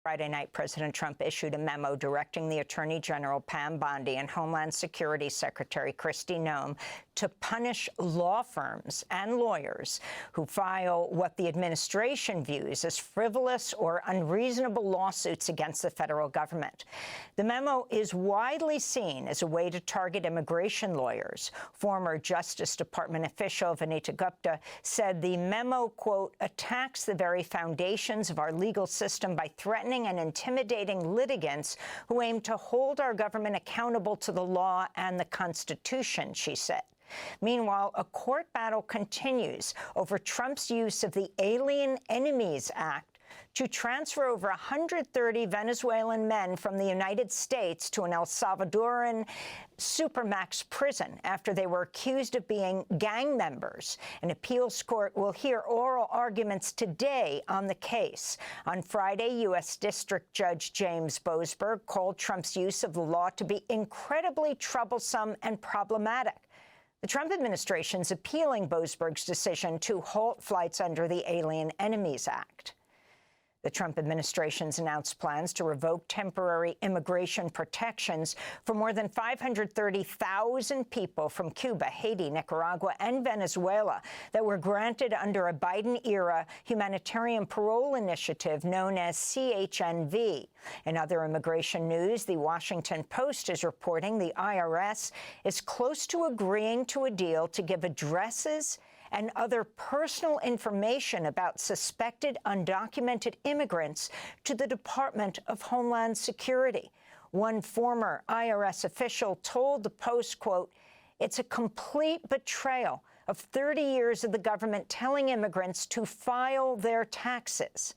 Friday night, President Trump issued a memo directing the Attorney General Pam Bondi and Homeland Security Secretary Kristi Noem to punish law firms and lawyers who file what the administration views as frivolous or unreasonable lawsuits against the federal government. The memo is widely seen as a way to target immigration lawyers. Former Justice Department official Vanita Gupta said the memo, quote, attacks the very foundations of our legal system by threatening and intimidating litigants who aim to hold our government accountable to the law and the Constitution, she said. Meanwhile, a court battle continues over Trump's use of the Alien Enemies Act to transfer over 130 Venezuelan men from the United States to an El Salvadoran supermax prison after they were accused of being gang members. An appeals court will hear oral arguments today on the case. On Friday, U.S. District Judge James Boasberg called Trump's use of the law to be incredibly troublesome and problematic. The Trump administration's appealing Boasberg's decision to halt flights under the Alien Enemies Act. The Trump administration's announced plans to revoke temporary immigration protections for more than 530,000 people from Cuba, Haiti, Nicaragua, and Venezuela that were granted under a Biden-era humanitarian parole initiative known as CHNV. In other immigration news, the Washington Post is reporting the IRS is close to agreeing to a deal to give addresses and other personal information about suspected undocumented immigrants to the Department of Homeland Security. One former IRS official told the Post, quote, it's a complete betrayal of 30 years of the government telling immigrants to file their taxes.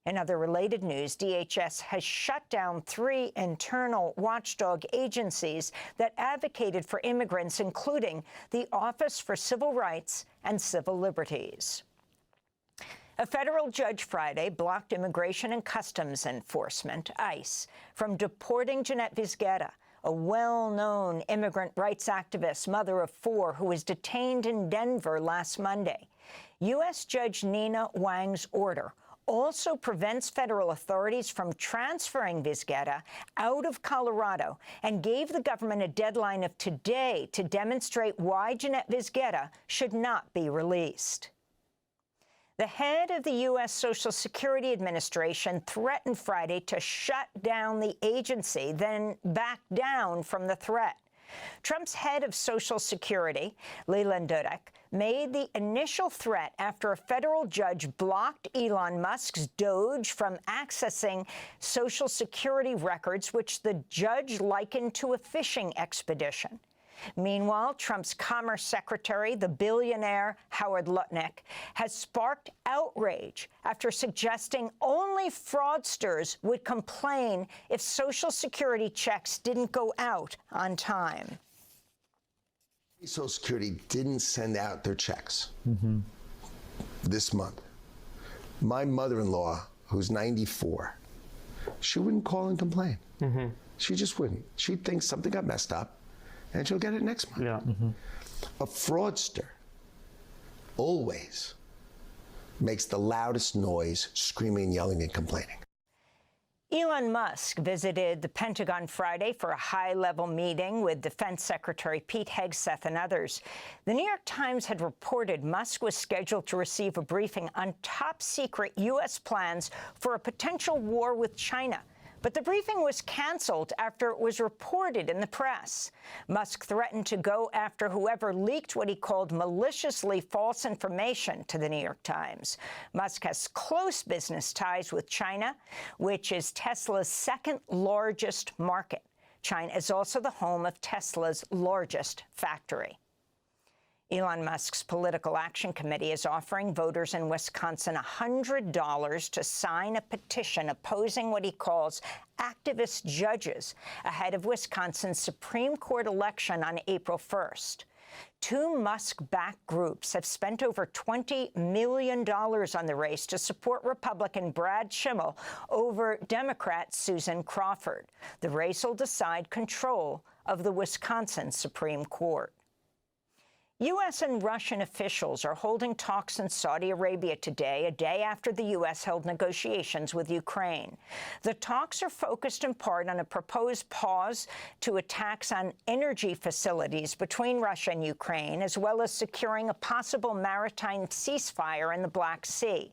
In other related news, DHS has shut down 3 internal watchdog agencies that advocated for immigrants, including the Office for Civil Rights and Civil Liberties. A federal judge Friday blocked Immigration and Customs Enforcement, ICE, from deporting Jeanette Vizqueta, a well-known immigrant rights activist, mother of 4, who was detained in Denver last Monday. U.S. Judge Nina Wang's order also prevents federal authorities from transferring Vizqueta out of Colorado and gave the government a deadline of today to demonstrate why Jeanette Vizqueta should not be released. The head of the U.S. Social Security Administration threatened Friday to shut down the agency, then backed down from the threat. Trump's head of Social Security, Leland Dudek, made the initial threat after a federal judge blocked Elon Musk's DOGE from accessing Social Security records, which the judge likened to a fishing expedition. Meanwhile, Trump's Commerce Secretary, the billionaire Howard Lutnick, has sparked outrage after suggesting only fraudsters would complain if Social Security checks didn't go out on time. Social Security didn't send out their checks this month. My mother-in-law, who's 94, she wouldn't call and complain. She just wouldn't. She'd think something got messed up, and she'll get it next month. Yeah. A fraudster always makes the loudest noise, screaming, yelling, and complaining. Elon Musk visited the Pentagon Friday for a high-level meeting with Defense Secretary Pete Hegseth and others. The New York Times had reported Musk was scheduled to receive a briefing on top-secret U.S. plans for a potential war with China. But the briefing was canceled after it was reported in the press. Musk threatened to go after whoever leaked what he called maliciously false information to the New York Times. Musk has close business ties with China, which is Tesla's second-largest market. China is also the home of Tesla's largest factory. Elon Musk's Political Action Committee is offering voters in Wisconsin $100 to sign a petition opposing what he calls activist judges ahead of Wisconsin's Supreme Court election on April 1st. 2 Musk-backed groups have spent over $20 million on the race to support Republican Brad Schimmel over Democrat Susan Crawford. The race will decide control of the Wisconsin Supreme Court. U.S. and Russian officials are holding talks in Saudi Arabia today, a day after the U.S. held negotiations with Ukraine. The talks are focused in part on a proposed pause to attacks on energy facilities between Russia and Ukraine, as well as securing a possible maritime ceasefire in the Black Sea.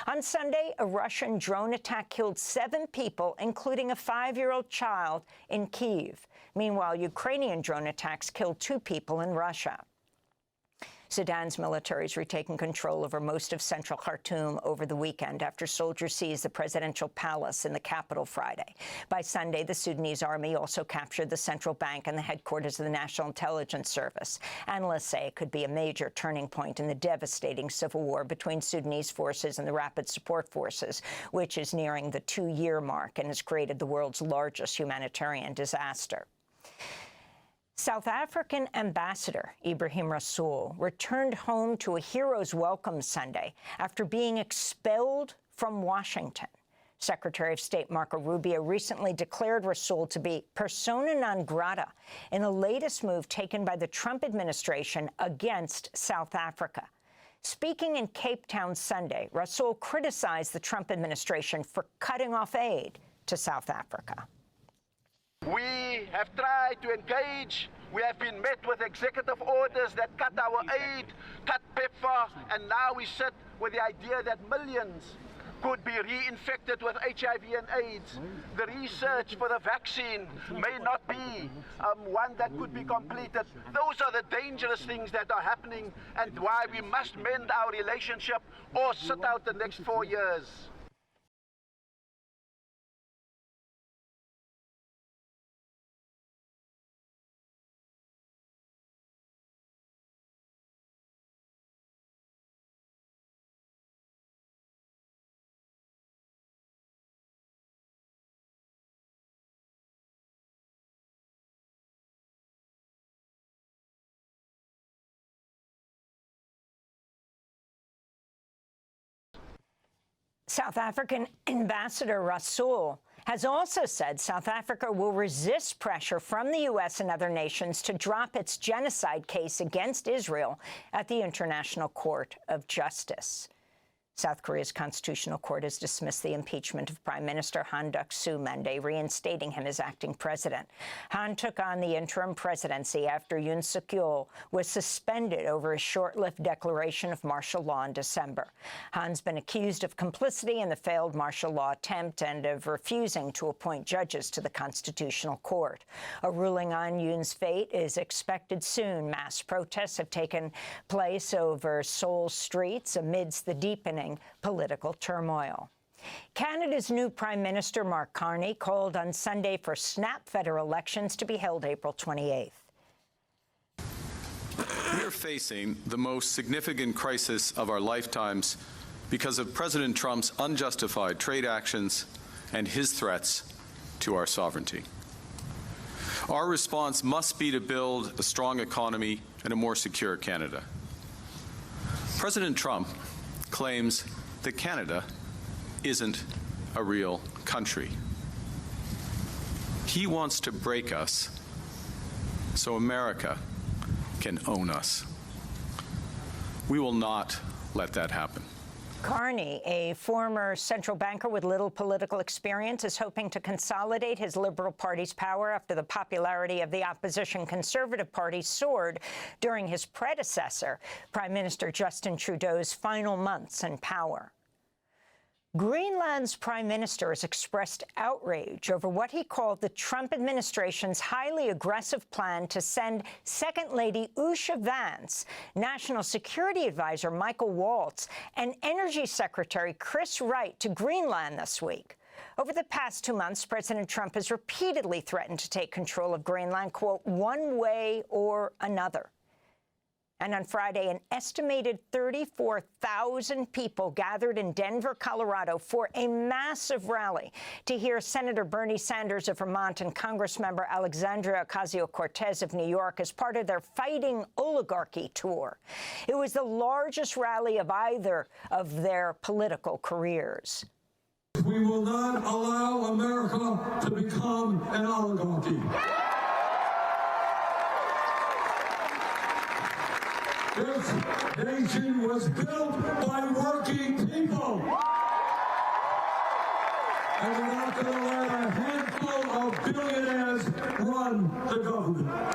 On Sunday, a Russian drone attack killed 7 people, including a 5-year-old child, in Kyiv. Meanwhile, Ukrainian drone attacks killed 2 people in Russia. Sudan's military has retaken control over most of central Khartoum over the weekend after soldiers seized the presidential palace in the capital Friday. By Sunday, the Sudanese army also captured the central bank and the headquarters of the National Intelligence Service. Analysts say it could be a major turning point in the devastating civil war between Sudanese forces and the Rapid Support Forces, which is nearing the 2-year mark and has created the world's largest humanitarian disaster. South African Ambassador Ibrahim Rasool returned home to a hero's welcome Sunday after being expelled from Washington. Secretary of State Marco Rubio recently declared Rasool to be persona non grata in the latest move taken by the Trump administration against South Africa. Speaking in Cape Town Sunday, Rasool criticized the Trump administration for cutting off aid to South Africa. We have tried to engage. We have been met with executive orders that cut our aid, cut PEPFAR, and now we sit with the idea that millions could be reinfected with HIV and AIDS. The research for the vaccine may not be one that could be completed. Those are the dangerous things that are happening and why we must mend our relationship or sit out the next 4 years. South African Ambassador Rasool has also said South Africa will resist pressure from the U.S. and other nations to drop its genocide case against Israel at the International Court of Justice. South Korea's Constitutional Court has dismissed the impeachment of Prime Minister Han Duck-soo Monday, reinstating him as acting president. Han took on the interim presidency after Yoon Suk-yeol was suspended over a short-lived declaration of martial law in December. Han's been accused of complicity in the failed martial law attempt and of refusing to appoint judges to the Constitutional Court. A ruling on Yoon's fate is expected soon. Mass protests have taken place over Seoul streets amidst the deepening political turmoil. Canada's new Prime Minister, Mark Carney, called on Sunday for snap federal elections to be held April 28th. We are facing the most significant crisis of our lifetimes because of President Trump's unjustified trade actions and his threats to our sovereignty. Our response must be to build a strong economy and a more secure Canada. President Trump claims that Canada isn't a real country. He wants to break us so America can own us. We will not let that happen. Carney, a former central banker with little political experience, is hoping to consolidate his Liberal Party's power after the popularity of the opposition Conservative Party soared during his predecessor, Prime Minister Justin Trudeau's final months in power. Greenland's prime minister has expressed outrage over what he called the Trump administration's highly aggressive plan to send Second Lady Usha Vance, National Security Advisor Michael Waltz, and Energy Secretary Chris Wright to Greenland this week. Over the past 2 months, President Trump has repeatedly threatened to take control of Greenland, quote, one way or another. And on Friday, an estimated 34,000 people gathered in Denver, Colorado for a massive rally to hear Senator Bernie Sanders of Vermont and Congressmember Alexandria Ocasio-Cortez of New York as part of their Fighting Oligarchy tour. It was the largest rally of either of their political careers. We will not allow America to become an oligarchy. This nation was built by working people. And we're not going to let a handful of billionaires run the government.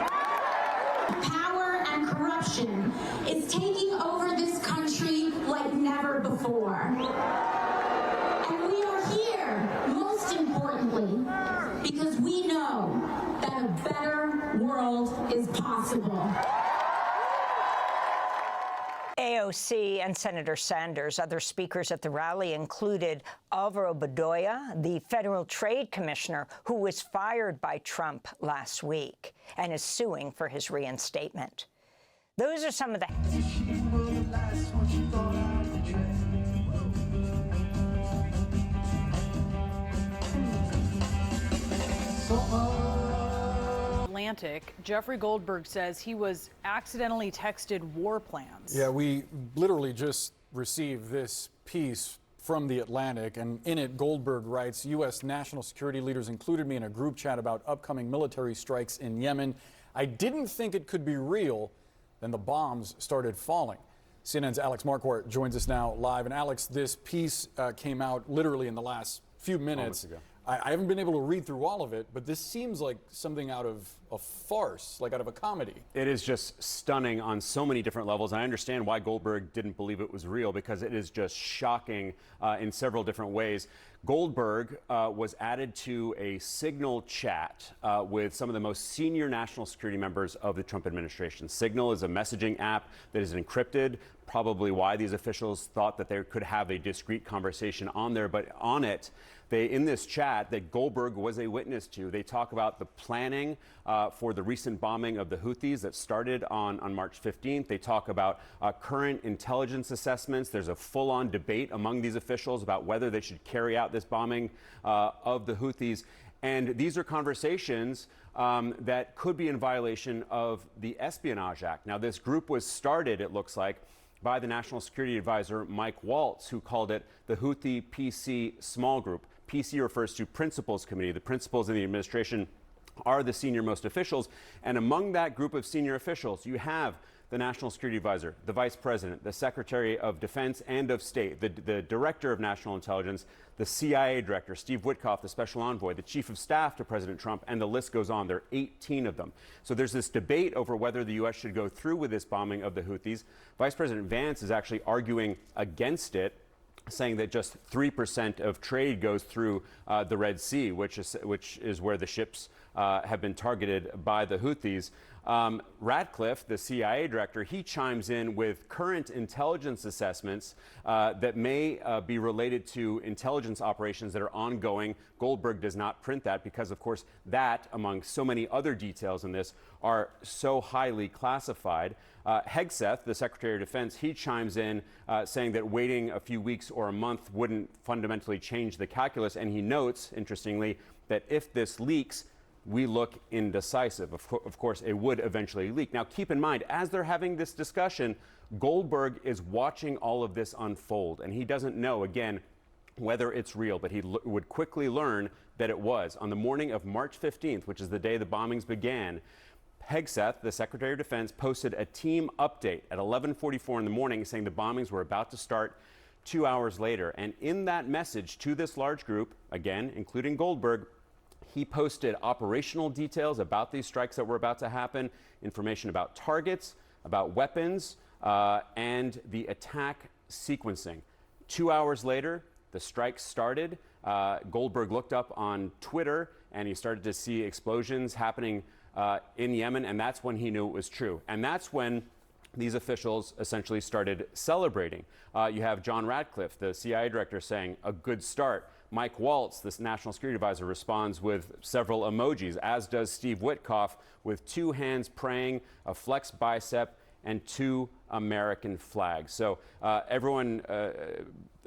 Power and corruption is taking over this country like never before. And we are here, most importantly, because we know that a better world is possible. AOC and Senator Sanders. Other speakers at the rally included Alvaro Bedoya, the federal trade commissioner who was fired by Trump last week and is suing for his reinstatement. Those are some of the... Atlantic, Jeffrey Goldberg says he was accidentally texted war plans. Yeah, we literally just received this piece from The Atlantic, and in it, Goldberg writes, U.S. national security leaders included me in a group chat about upcoming military strikes in Yemen. I didn't think it could be real. Then the bombs started falling. CNN's Alex Marquardt joins us now live. And Alex, this piece came out literally in the last few minutes. I haven't been able to read through all of it, but this seems like something out of a farce, like out of a comedy. It is just stunning on so many different levels. And I understand why Goldberg didn't believe it was real, because it is just shocking in several different ways. Goldberg was added to a Signal chat with some of the most senior national security members of the Trump administration. Signal is a messaging app that is encrypted, probably why these officials thought that they could have a discreet conversation on there. But on it, in this chat that Goldberg was a witness to, they talk about the planning for the recent bombing of the Houthis that started on March 15th. They talk about current intelligence assessments. There's a full-on debate among these officials about whether they should carry out this bombing of the Houthis. And these are conversations that could be in violation of the Espionage Act. Now, this group was started, it looks like, by the National Security Advisor Mike Waltz, who called it the Houthi PC Small Group. PC refers to Principals Committee. The principals in the administration are the senior-most officials. And among that group of senior officials, you have the National Security Advisor, the Vice President, the Secretary of Defense and of State, the Director of National Intelligence, the CIA Director, Steve Witkoff, the Special Envoy, the Chief of Staff to President Trump, and the list goes on. There are 18 of them. So there's this debate over whether the U.S. should go through with this bombing of the Houthis. Vice President Vance is actually arguing against it, saying that just 3% of trade goes through the Red Sea, which is where the ships have been targeted by the Houthis. Ratcliffe, the CIA director, he chimes in with current intelligence assessments that may be related to intelligence operations that are ongoing. Goldberg does not print that because, of course, that, among so many other details in this, are so highly classified. Hegseths, the Secretary of Defense, he chimes in saying that waiting a few weeks or a month wouldn't fundamentally change the calculus. And he notes, interestingly, that if this leaks, we look indecisive. Of course, it would eventually leak. Now, keep in mind, as they're having this discussion, Goldberg is watching all of this unfold, and he doesn't know, again, whether it's real, but he would quickly learn that it was. On the morning of March 15th, which is the day the bombings began, Hegseth, the Secretary of Defense, posted a team update at 11:44 in the morning saying the bombings were about to start 2 hours later. And in that message to this large group, again, including Goldberg, he posted operational details about these strikes that were about to happen, information about targets, about weapons, and the attack sequencing. 2 hours later, the strikes started. Goldberg looked up on Twitter, and he started to see explosions happening in Yemen, and that's when he knew it was true. And that's when these officials essentially started celebrating. You have John Ratcliffe, the CIA director, saying, a good start. Mike Waltz, this National Security Advisor, responds with several emojis, as does Steve Witkoff, with 2 hands praying, a flexed bicep, and 2 American flags. So everyone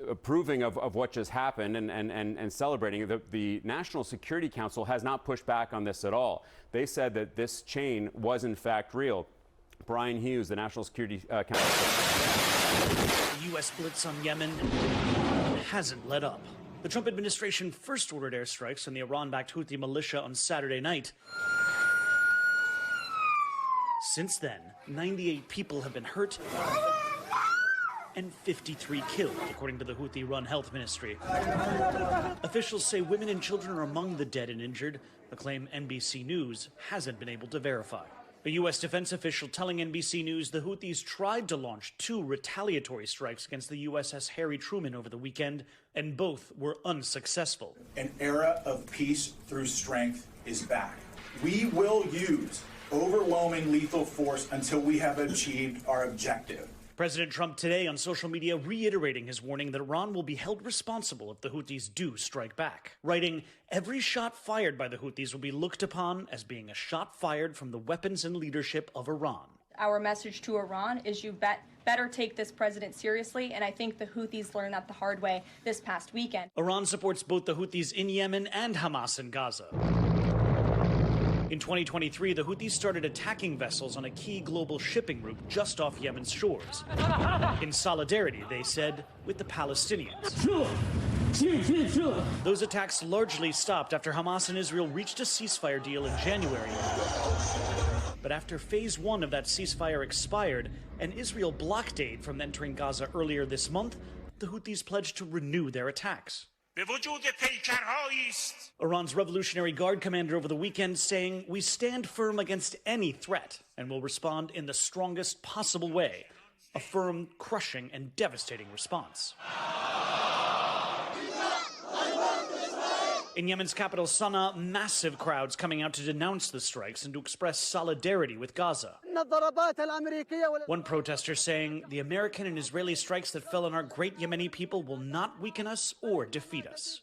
approving of what just happened and celebrating. The National Security Council has not pushed back on this at all. They said that this chain was in fact real. Brian Hughes, the National Security Council. The U.S. blitz on Yemen hasn't let up. The Trump administration first ordered airstrikes on the Iran-backed Houthi militia on Saturday night. Since then, 98 people have been hurt and 53 killed, according to the Houthi-run health ministry. Officials say women and children are among the dead and injured, a claim NBC News hasn't been able to verify. A U.S. defense official telling NBC News the Houthis tried to launch 2 retaliatory strikes against the USS Harry Truman over the weekend, and both were unsuccessful. An era of peace through strength is back. We will use overwhelming lethal force until we have achieved our objective. President Trump today on social media reiterating his warning that Iran will be held responsible if the Houthis do strike back, writing, "Every shot fired by the Houthis will be looked upon as being a shot fired from the weapons and leadership of Iran." Our message to Iran is you better take this president seriously, and I think the Houthis learned that the hard way this past weekend. Iran supports both the Houthis in Yemen and Hamas in Gaza. In 2023, the Houthis started attacking vessels on a key global shipping route just off Yemen's shores. In solidarity, they said, with the Palestinians. Those attacks largely stopped after Hamas and Israel reached a ceasefire deal in January. But after phase 1 of that ceasefire expired and Israel blocked aid from entering Gaza earlier this month, the Houthis pledged to renew their attacks. Iran's Revolutionary Guard commander over the weekend saying, "We stand firm against any threat and will respond in the strongest possible way." A firm, crushing, and devastating response. In Yemen's capital, Sana'a, massive crowds coming out to denounce the strikes and to express solidarity with Gaza. One protester saying, "The American and Israeli strikes that fell on our great Yemeni people will not weaken us or defeat us."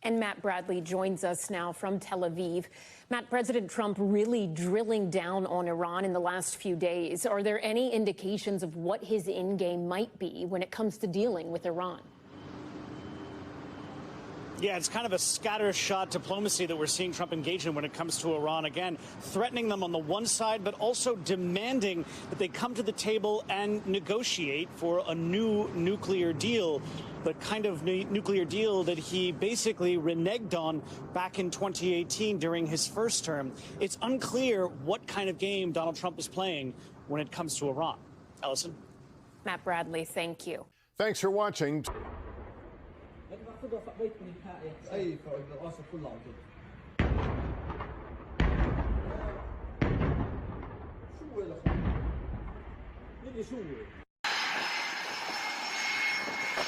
And Matt Bradley joins us now from Tel Aviv. Matt, President Trump really drilling down on Iran in the last few days. Are there any indications of what his end game might be when it comes to dealing with Iran? Yeah, it's kind of a scattershot diplomacy that we're seeing Trump engage in when it comes to Iran. Again, threatening them on the one side, but also demanding that they come to the table and negotiate for a new nuclear deal, the kind of nuclear deal that he basically reneged on back in 2018 during his first term. It's unclear what kind of game Donald Trump is playing when it comes to Iran. Allison? Matt Bradley, thank you. Thanks for watching.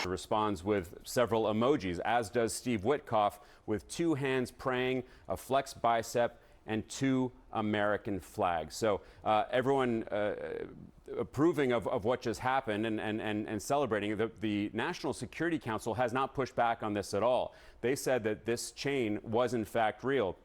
Responds with several emojis, as does Steve Witkoff, with 2 hands praying, a flexed bicep, and 2 American flags. So everyone approving of what just happened and celebrating. The National Security Council has not pushed back on this at all. They said that this chain was in fact real.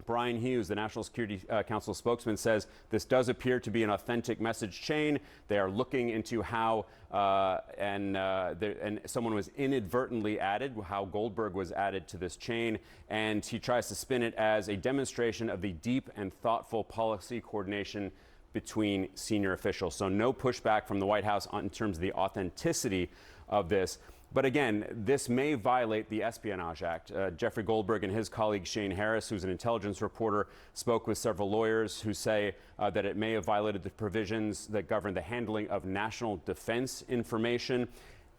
Brian Hughes, the National Security Council spokesman, says this does appear to be an authentic message chain. They are looking into how and someone was inadvertently added, how Goldberg was added to this chain, and he tries to spin it as a demonstration of the deep and thoughtful policy coordination between senior officials. So no pushback from the White House in terms of the authenticity of this. But again, this may violate the Espionage Act. Jeffrey Goldberg and his colleague Shane Harris, who's an intelligence reporter, spoke with several lawyers who say that it may have violated the provisions that govern the handling of national defense information.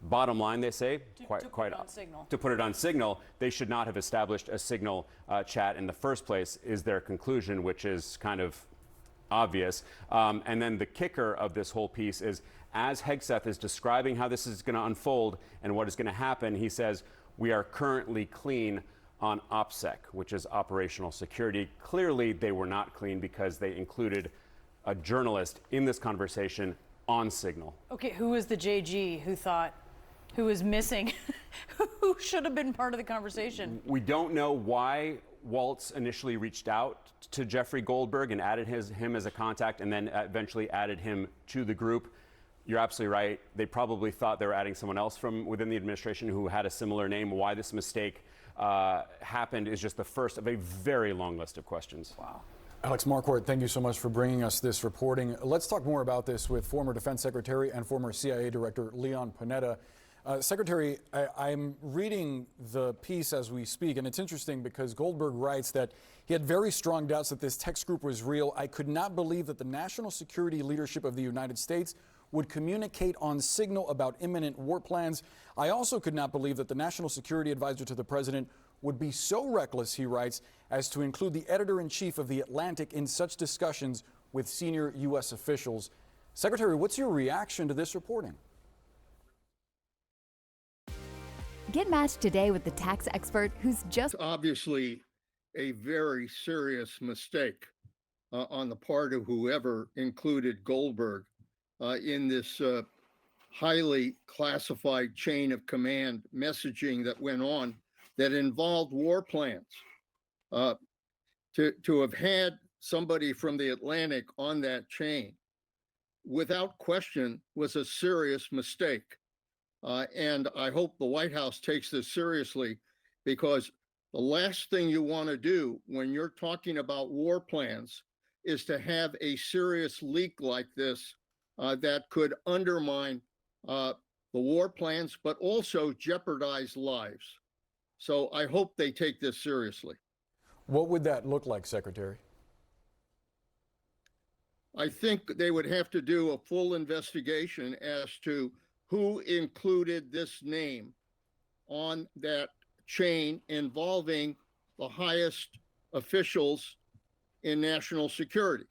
Bottom line, they say, to put it on Signal, they should not have established a Signal chat in the first place, is their conclusion, which is kind of obvious. And then the kicker of this whole piece is, as Hegseth is describing how this is going to unfold and what is going to happen, he says, we are currently clean on OPSEC, which is operational security. Clearly, they were not clean because they included a journalist in this conversation on Signal. Okay, who was the JG who was missing, who should have been part of the conversation? We don't know why Waltz initially reached out to Jeffrey Goldberg and added him as a contact and then eventually added him to the group. You're absolutely right. They probably thought they were adding someone else from within the administration who had a similar name. Why this mistake happened is just the first of a very long list of questions. Wow. Alex Marquardt, thank you so much for bringing us this reporting. Let's talk more about this with former Defense Secretary and former CIA Director Leon Panetta. Secretary, I'm reading the piece as we speak, and it's interesting because Goldberg writes that he had very strong doubts that this text group was real. I could not believe that the national security leadership of the United States would communicate on Signal about imminent war plans. I also could not believe that the national security advisor to the president would be so reckless, he writes, as to include the editor-in-chief of The Atlantic in such discussions with senior U.S. officials. Secretary, what's your reaction to this reporting? Get matched today with the tax expert who's just obviously a very serious mistake on the part of whoever included Goldberg in this highly classified chain of command messaging that went on that involved war plans. To have had somebody from the Atlantic on that chain, without question, was a serious mistake. And I hope the White House takes this seriously, because the last thing you want to do when you're talking about war plans is to have a serious leak like this that could undermine the war plans, but also jeopardize lives. So I hope they take this seriously. What would that look like, Secretary? I think they would have to do a full investigation as to who included this name on that chain involving the highest officials in national security,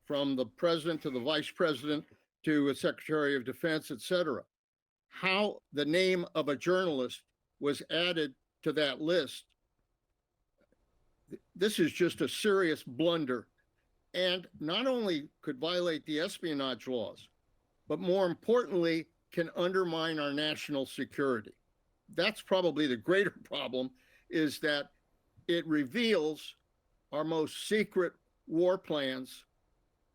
from the president to the vice president to a secretary of defense, et cetera. How the name of a journalist was added to that list, this is just a serious blunder, and not only could violate the espionage laws, but more importantly, can undermine our national security. That's probably the greater problem, is that it reveals our most secret war plans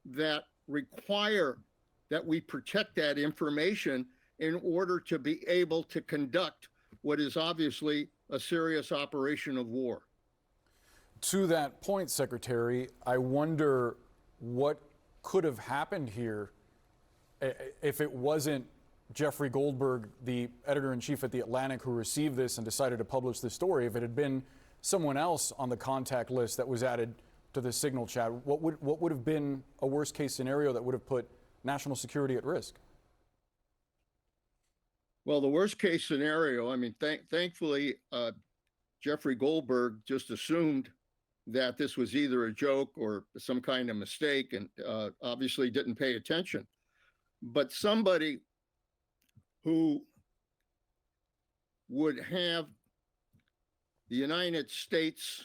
that require that we protect that information in order to be able to conduct what is obviously a serious operation of war. To that point, Secretary, I wonder what could have happened here if it wasn't Jeffrey Goldberg, the editor-in-chief at The Atlantic, who received this and decided to publish this story. If it had been someone else on the contact list that was added to the Signal chat, what would have been a worst-case scenario that would have put national security at risk? Well, the worst-case scenario, I mean, thankfully, Jeffrey Goldberg just assumed that this was either a joke or some kind of mistake, and obviously didn't pay attention. But somebody who would have the United States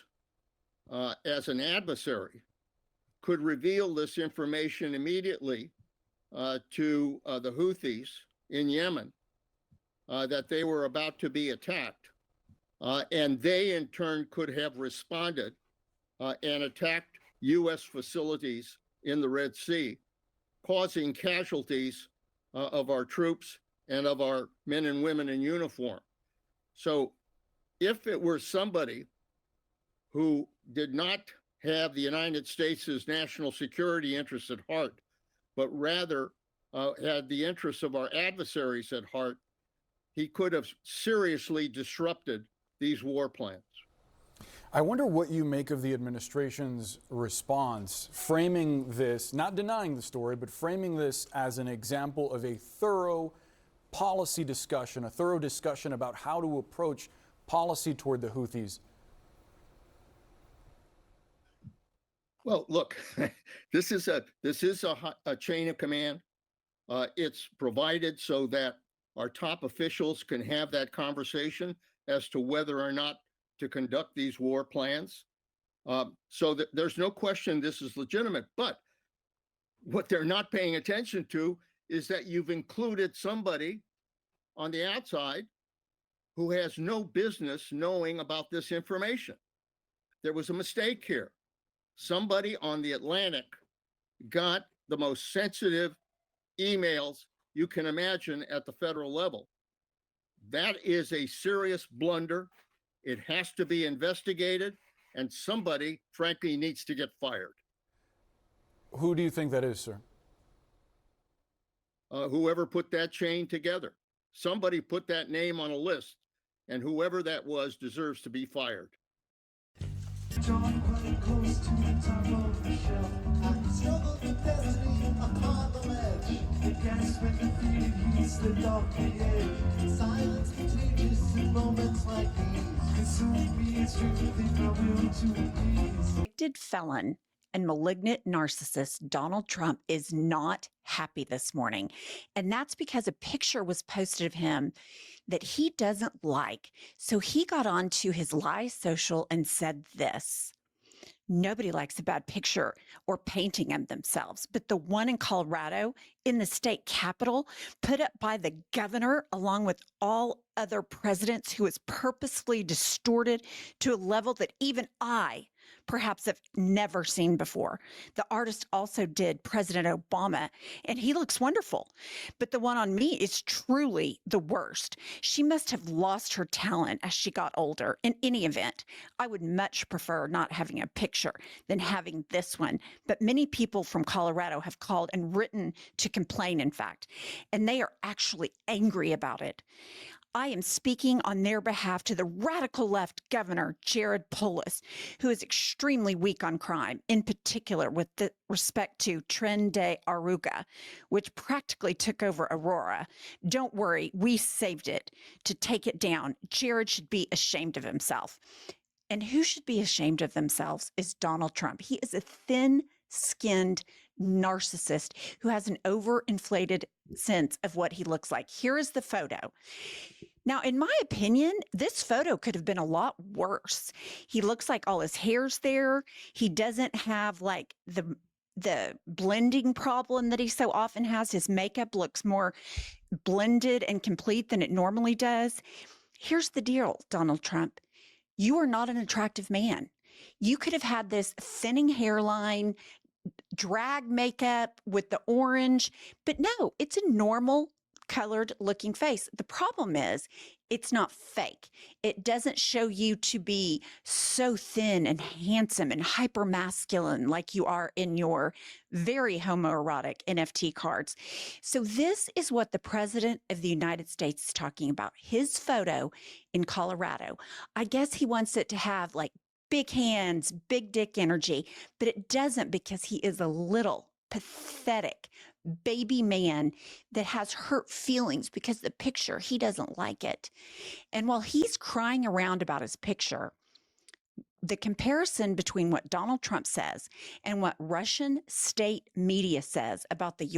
as an adversary could reveal this information immediately to the Houthis in Yemen, that they were about to be attacked. And they in turn could have responded and attacked U.S. facilities in the Red Sea, causing casualties of our troops and of our men and women in uniform. So if it were somebody who did not have the United States' national security interests at heart, but rather had the interests of our adversaries at heart, he could have seriously disrupted these war plans. I wonder what you make of the administration's response, framing this, not denying the story, but framing this as an example of a thorough policy discussion, a thorough discussion about how to approach policy toward the Houthis. Well, look, this is a chain of command. It's provided so that our top officials can have that conversation as to whether or not to conduct these war plans. So that there's no question this is legitimate. But what they're not paying attention to is that you've included somebody on the outside who has no business knowing about this information. There was a mistake here. Somebody on the Atlantic got the most sensitive emails you can imagine at the federal level. That is a serious blunder. It has to be investigated, and somebody, frankly, needs to get fired. Who do you think that is, sir? Whoever put that chain together. Somebody put that name on a list, and whoever that was deserves to be fired. Drawn quite close to the top of the shelf. I struggled with destiny upon the ledge. The gas when defeated, he slipped off the edge. Silence contagious in moments like these. Consume me and strengthen my will to appease. Convicted felon and malignant narcissist Donald Trump is not happy this morning. And that's because a picture was posted of him that he doesn't like. So he got onto his live social and said this: nobody likes a bad picture or painting of themselves, but the one in Colorado in the state capitol, put up by the governor along with all other presidents, who is purposefully distorted to a level that even I perhaps have never seen before. The artist also did President Obama, and he looks wonderful. But the one on me is truly the worst. She must have lost her talent as she got older. In any event, I would much prefer not having a picture than having this one. But many people from Colorado have called and written to complain, in fact, and they are actually angry about it. I am speaking on their behalf to the radical left governor, Jared Polis, who is extremely weak on crime, in particular with respect to Tren de Arauca, which practically took over Aurora. Don't worry, we saved it to take it down. Jared should be ashamed of himself. And who should be ashamed of themselves is Donald Trump. He is a thin-skinned narcissist who has an overinflated sense of what he looks like. Here is the photo. Now, in my opinion, this photo could have been a lot worse. He looks like all his hair's there. He doesn't have like the blending problem that he so often has. His makeup looks more blended and complete than it normally does. Here's the deal, Donald Trump. You are not an attractive man. You could have had this thinning hairline, drag makeup with the orange, but no, it's a normal colored looking face. The problem is it's not fake. It doesn't show you to be so thin and handsome and hyper masculine like you are in your very homoerotic NFT cards. So this is what the president of the United States is talking about. His photo in Colorado. I guess he wants it to have like big hands, big dick energy, but it doesn't, because he is a little pathetic baby man that has hurt feelings because the picture, he doesn't like it. And while he's crying around about his picture, the comparison between what Donald Trump says and what Russian state media says about the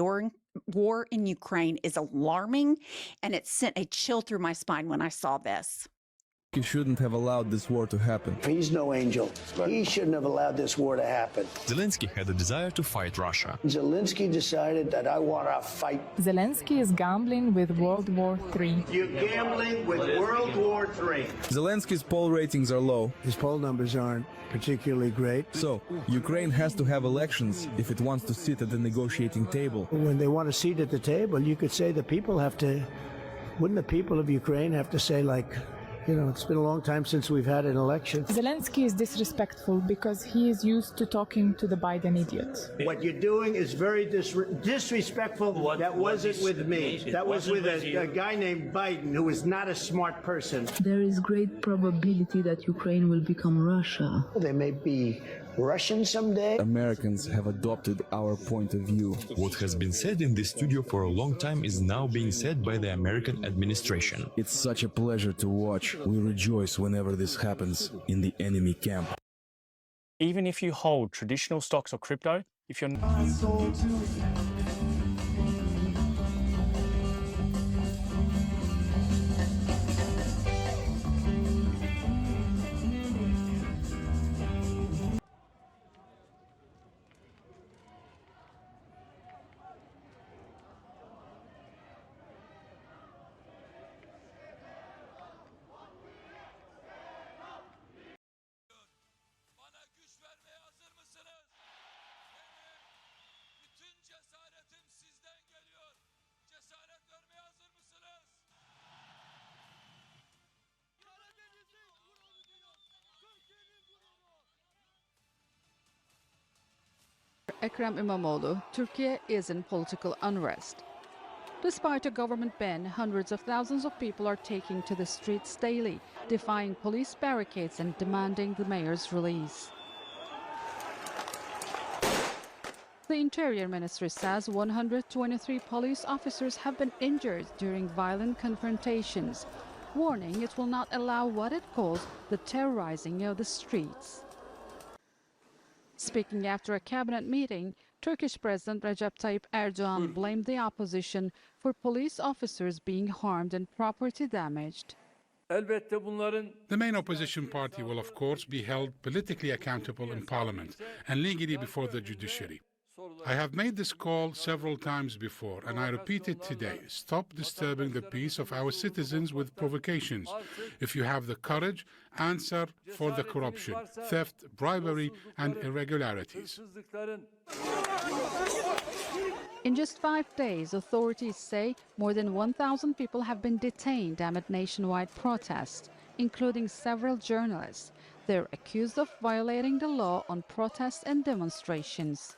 war in Ukraine is alarming, and it sent a chill through my spine when I saw this. He shouldn't have allowed this war to happen. He's no angel. He shouldn't have allowed this war to happen. Zelensky had a desire to fight Russia. Zelensky decided that I want to fight. Zelensky is gambling with World War III. You're gambling with World War III. Zelensky's poll ratings are low. His poll numbers aren't particularly great. So, Ukraine has to have elections if it wants to sit at the negotiating table. When they want a seat at the table, you could say the people have to, wouldn't the people of Ukraine have to say, like, you know, it's been a long time since we've had an election. Zelensky is disrespectful because he is used to talking to the Biden idiot. What you're doing is very disrespectful. That wasn't with me. That was with a guy named Biden, who is not a smart person. There is great probability that Ukraine will become Russia. They may be Russian someday. Americans have adopted our point of view. What has been said in this studio for a long time is now being said by the American administration. It's such a pleasure to watch. We rejoice whenever this happens in the enemy camp. Even if you hold traditional stocks or crypto, if you're Ekrem İmamoğlu, Turkey is in political unrest. Despite a government ban, hundreds of thousands of people are taking to the streets daily, defying police barricades and demanding the mayor's release. The Interior Ministry says 123 police officers have been injured during violent confrontations, warning it will not allow what it calls the terrorizing of the streets. Speaking after a cabinet meeting, Turkish President Recep Tayyip Erdogan blamed the opposition for police officers being harmed and property damaged. The main opposition party will, of course, be held politically accountable in parliament and legally before the judiciary. I have made this call several times before, and I repeat it today. Stop disturbing the peace of our citizens with provocations. If you have the courage, answer for the corruption, theft, bribery, and irregularities. In just 5 days, authorities say more than 1,000 people have been detained amid nationwide protests, including several journalists. They're accused of violating the law on protests and demonstrations.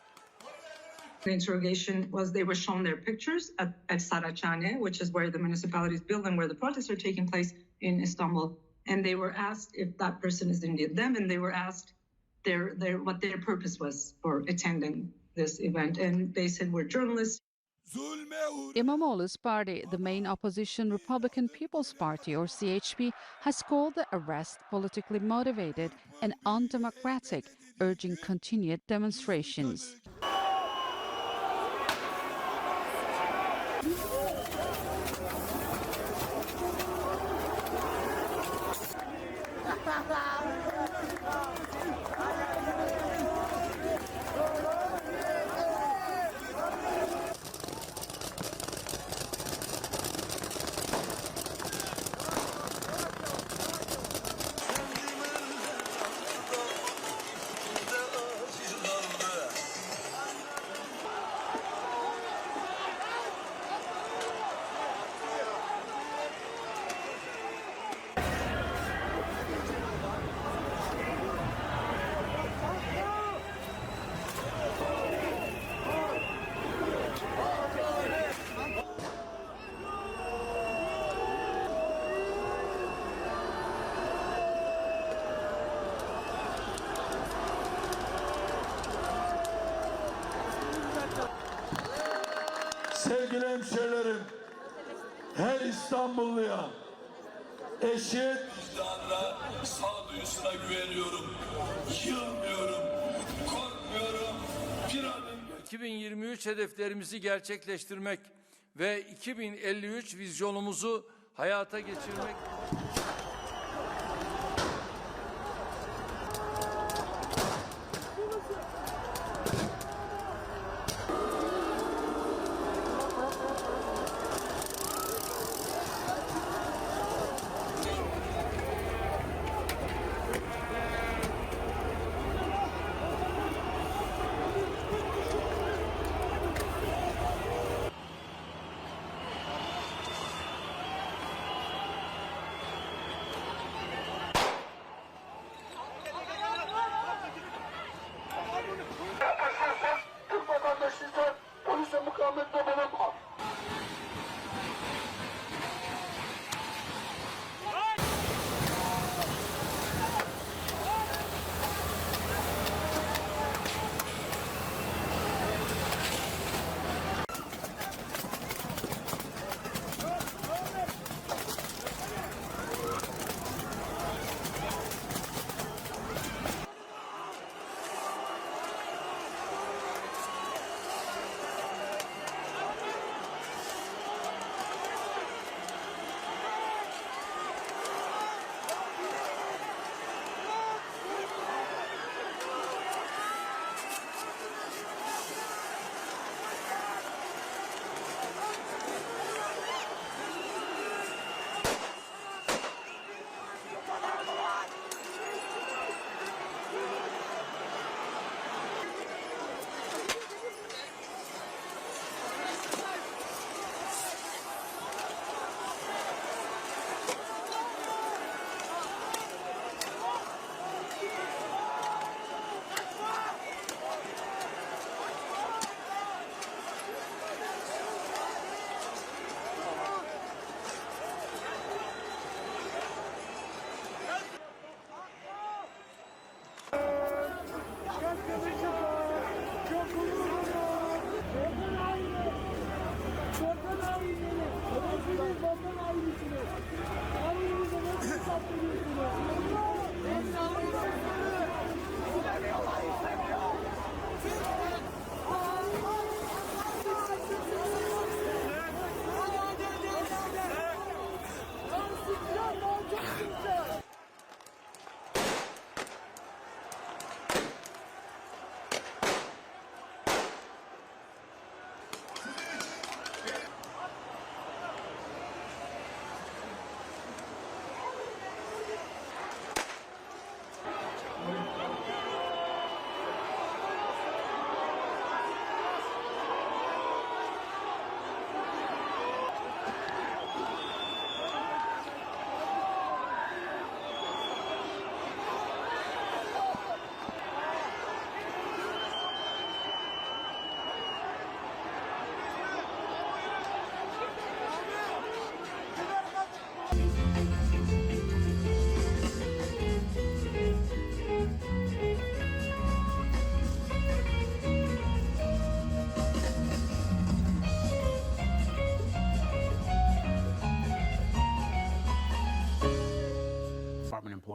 The interrogation was they were shown their pictures at Saraçhane, which is where the municipality is built and where the protests are taking place in Istanbul. And they were asked if that person is indeed them, and they were asked what their purpose was for attending this event. And they said, we're journalists. İmamoğlu's party, the main opposition Republican People's Party, or CHP, has called the arrest politically motivated and undemocratic, urging continued demonstrations. Sevgili hemşehrilerim, her İstanbulluya eşit vicdanına, sağduyusuna güveniyorum. Yılmıyorum, korkmuyorum. Bir adım 2023 hedeflerimizi gerçekleştirmek ve 2053 vizyonumuzu hayata geçirmek.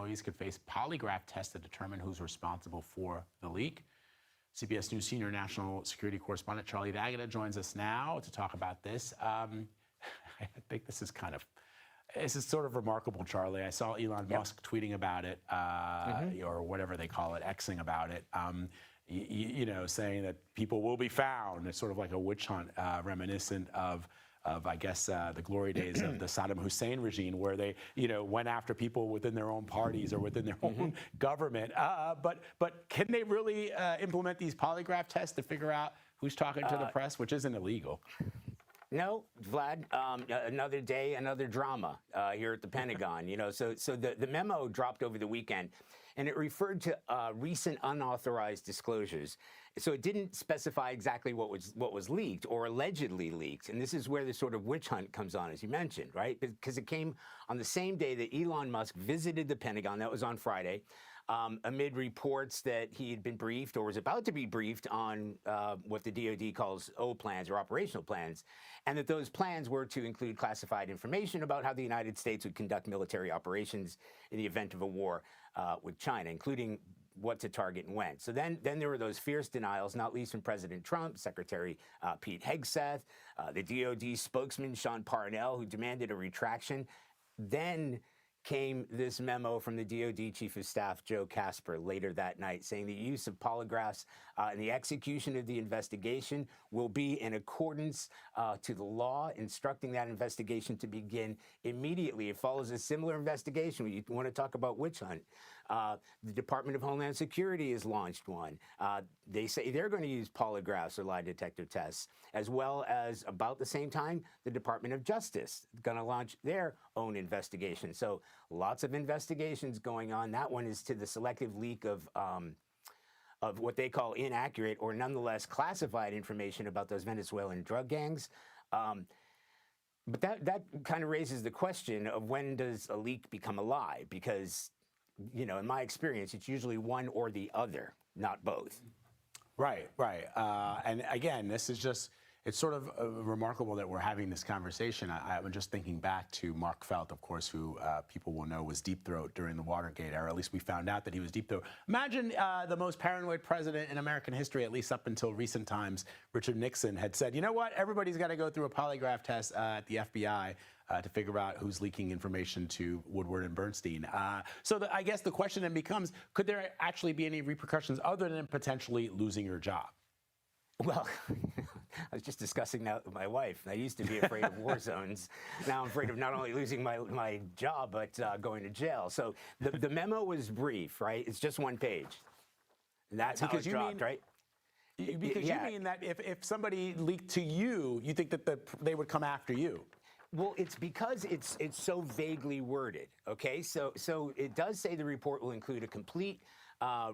employees could face polygraph tests to determine who's responsible for the leak. CBS News senior national security correspondent Charlie D'Agata joins us now to talk about this. I think this is sort of remarkable, Charlie. I saw Elon Musk tweeting about it, or whatever they call it, Xing about it. You know, saying that people will be found. It's sort of like a witch hunt, reminiscent of I guess, the glory days of the Saddam Hussein regime, where they, you know, went after people within their own parties or within their own government. But can they really implement these polygraph tests to figure out who's talking to the press, which isn't illegal? No, Vlad, another day, another drama here at the Pentagon. You know, so the memo dropped over the weekend, and it referred to recent unauthorized disclosures. So it didn't specify exactly what was leaked or allegedly leaked. And this is where the sort of witch hunt comes on, as you mentioned, right? Because it came on the same day that Elon Musk visited the Pentagon. That was on Friday. Amid reports that he had been briefed or was about to be briefed on what the DOD calls O plans or operational plans, and that those plans were to include classified information about how the United States would conduct military operations in the event of a war with China, including what to target and when. So then there were those fierce denials, not least from President Trump, Secretary Pete Hegseth, the DOD spokesman Sean Parnell, who demanded a retraction. Then came this memo from the DOD Chief of Staff Joe Casper later that night, saying the use of polygraphs and the execution of the investigation will be in accordance to the law, instructing that investigation to begin immediately. It follows a similar investigation. You want to talk about witch hunt. The Department of Homeland Security has launched one. They say they're going to use polygraphs or lie detector tests, as well as about the same time, the Department of Justice is going to launch their own investigation. So lots of investigations going on. That one is to the selective leak of what they call inaccurate or nonetheless classified information about those Venezuelan drug gangs. But that kind of raises the question of when does a leak become a lie? Because, you know, in my experience, it's usually one or the other, not both. Right. And again, this is just, it's sort of remarkable that we're having this conversation. I'm just thinking back to Mark Felt, of course, who people will know was deep throat during the Watergate era. At least we found out that he was deep throat. Imagine the most paranoid president in American history, at least up until recent times, Richard Nixon, had said, you know what, everybody's got to go through a polygraph test at the FBI to figure out who's leaking information to Woodward and Bernstein. So I guess the question then becomes, could there actually be any repercussions other than potentially losing your job? Well, I was just discussing that with my wife. I used to be afraid of war zones. Now I'm afraid of not only losing my job, but going to jail. So the memo was brief, right? It's just one page. And that's how it dropped, right? Because you mean that if somebody leaked to you, you think that they would come after you? Well, it's because it's so vaguely worded, okay? So it does say the report will include a complete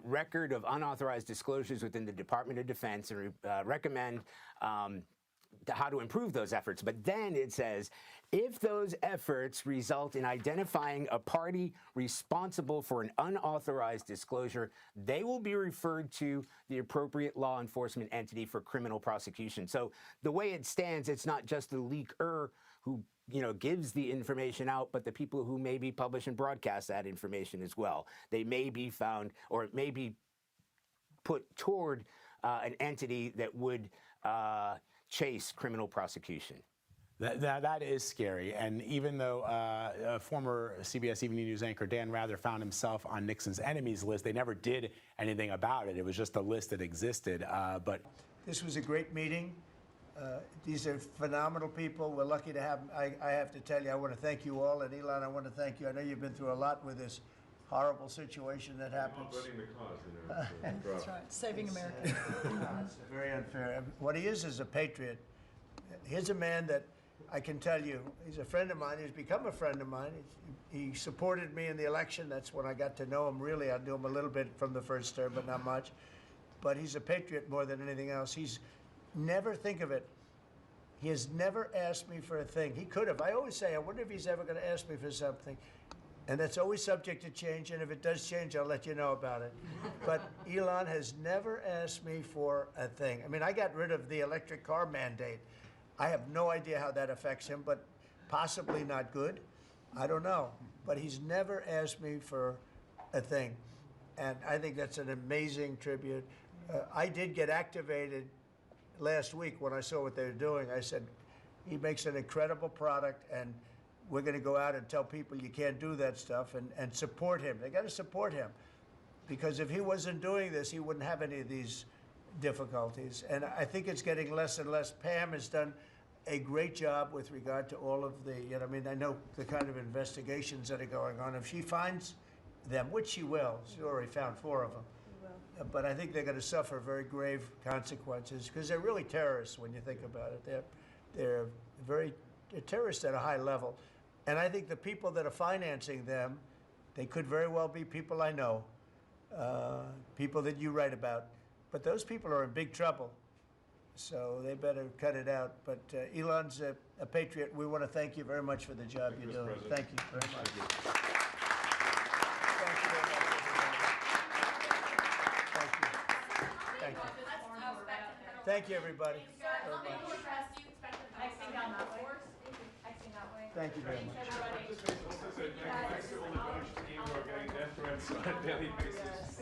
record of unauthorized disclosures within the Department of Defense and recommend how to improve those efforts. But then it says, if those efforts result in identifying a party responsible for an unauthorized disclosure, they will be referred to the appropriate law enforcement entity for criminal prosecution. So the way it stands, it's not just the leaker who gives the information out, but the people who maybe publish and broadcast that information as well. They may be found, or it may be put toward an entity that would chase criminal prosecution. That is scary. And even though former CBS Evening News anchor Dan Rather found himself on Nixon's enemies list, they never did anything about it. It was just a list that existed. But this was a great meeting. These are phenomenal people. We're lucky to have them. I have to tell you, I want to thank you all. And Elon, I want to thank you. I know you've been through a lot with this horrible situation that happens. That's right. Saving America. It's very unfair. What he is a patriot. Here's a man that I can tell you, he's a friend of mine. He's become a friend of mine. He supported me in the election. That's when I got to know him, really. I knew him a little bit from the first term, but not much. But he's a patriot more than anything else. He's never, think of it, he has never asked me for a thing. He could have. I always say, I wonder if he's ever going to ask me for something. And that's always subject to change, and if it does change, I'll let you know about it. But Elon has never asked me for a thing. I mean, I got rid of the electric car mandate. I have no idea how that affects him, but possibly not good. I don't know. But he's never asked me for a thing. And I think that's an amazing tribute. I did get activated last week when I saw what they were doing. I said, he makes an incredible product, and we're going to go out and tell people you can't do that stuff and support him. They got to support him, because if he wasn't doing this, he wouldn't have any of these difficulties. And I think it's getting less and less. Pam has done a great job with regard to all of the, you know, I mean, I know the kind of investigations that are going on. If she finds them, which she will, she already found 4 of them. But I think they're going to suffer very grave consequences, because they're really terrorists when you think about it. They're terrorists at a high level. And I think the people that are financing them, they could very well be people I know, people that you write about. But those people are in big trouble, so they better cut it out. But Elon's a patriot. We want to thank you very much for the job you're doing. Thank you very much. Thank you very much. Thank you. Thank you, everybody. Thank you very much. Thanks to all the DOGE team who are getting death threats on a daily basis.